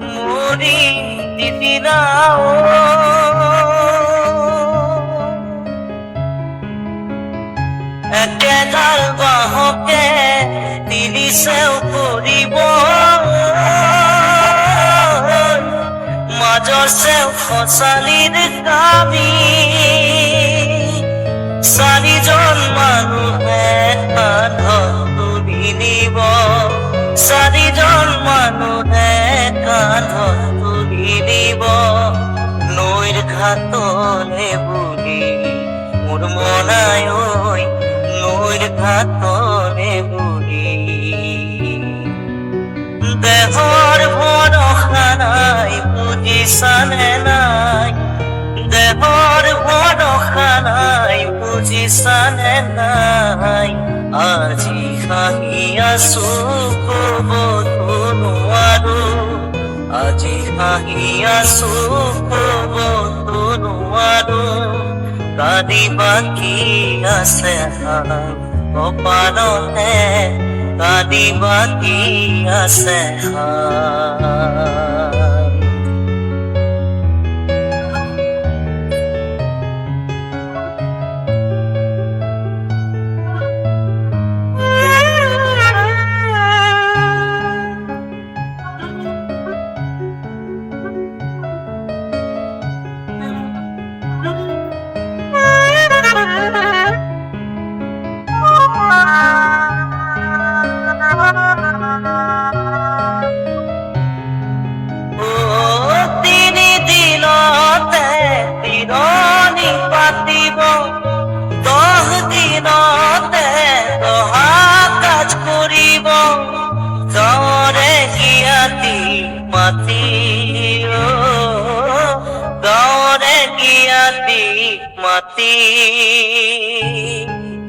মরি দিদিরাও একেডাল বাহকে তিরিশেও কৰিব মাজৰ চেও খচালিৰ কামি চাৰিজন মানুহে কান্ধত তুলি নিব চাৰিজন মানুহে কান্ধত তুলি নিব নৈৰ ঘাটলে বুলি মোৰ মনাই ঐ নৈৰ ঘাটলে বুলি দেহৰ ভৰসা নাই বুজিছানে নাই দেহৰ ভৰসা নাই বুজিছানে নাই আজি হাঁহি আছো ক'বতো নোৱাৰো আজি হাঁহি আছো ক'বতো নোৱাৰো কান্দিবা কি আছে কপালতে কান্দিবা কি আছে মাতি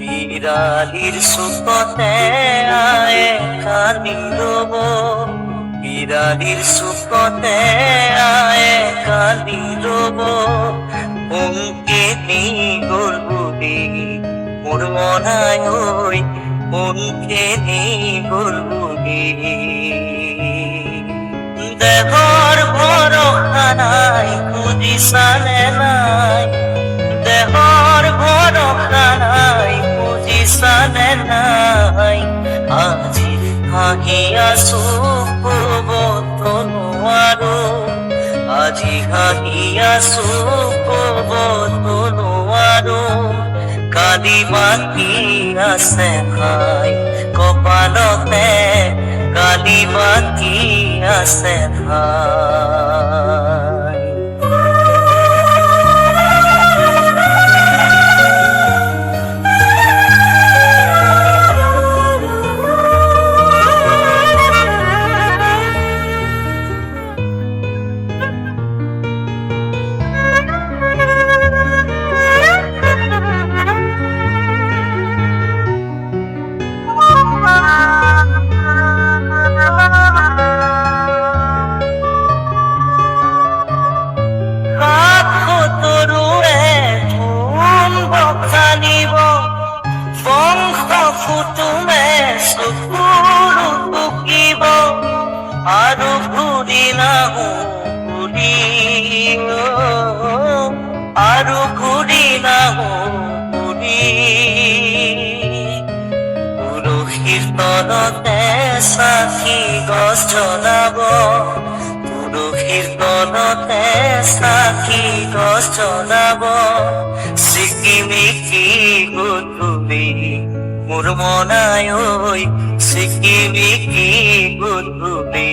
বিৰালীৰ চুকতে আয়ে কান্দি ৰব বিৰালীৰ চুকতে আয়ে কান্দি ৰব পোনকে নি গ'ল বুলি মোৰ মনাই ঐ পোনকে নি গ'ল বুলি দেহৰ ভৰসা নাই বুজিছানে নাই দেহৰ ভৰসা নাই বুজিছানে নাই আজি হাঁহি আছো ক'বতো নোৱাৰো আজি হাঁহি আছো ক'বতো নোৱাৰো কান্দিবা কি আছে ভাই কপালতে কান্দিবা কি আছে ভাই আৰু ঘূৰি নাহো বুলি আৰু ঘূৰি নাহো বুলি তুলসীৰ তলতে চাকি গছ জ্বলাব তুলসীৰ তলতে চাকি গছ জ্বলাব চিকিমিকি গধূলি মোৰ মনাই ঐ চিকিমিকি গধূলি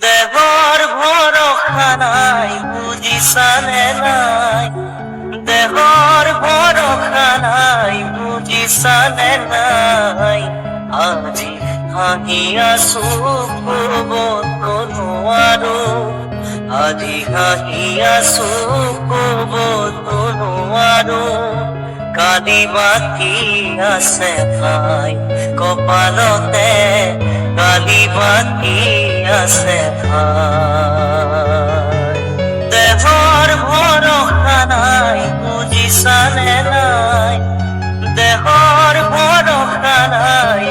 দেহৰ ভৰসা নাই বুজিছানে নাই দেহৰ ভৰসা নাই বুজিছানে নাই আজি হাঁহি আছো ক'বতো নোৱাৰো আজি হাঁহি আছো ক'বতো নোৱাৰো কান্দিবা কি আছে ভাই কপালতে কান্দিবা কি আছে ভাই দেহৰ ভৰসা নাই বুজিছানে নাই দেহৰ ভৰসা নাই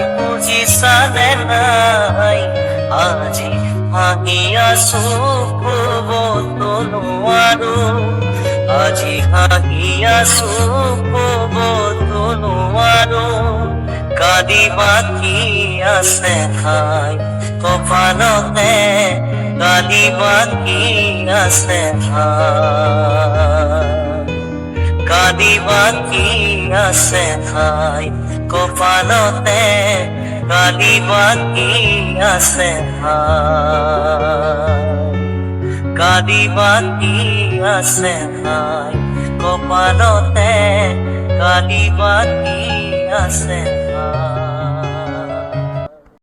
হাঁহি আছো কব তো নোৱাৰো আজি হাঁহি আছো কব তো নোৱাৰো কালি বাকী আছে ঠাই কপালতে কালি বাকী আছে ঠাই কালি বাকী আছে ঠাই কপালতে কালি বাকী আছে ঠাই কালি বাকী আছে ঠাই কপালতে কালি বাকী আছে ঠাই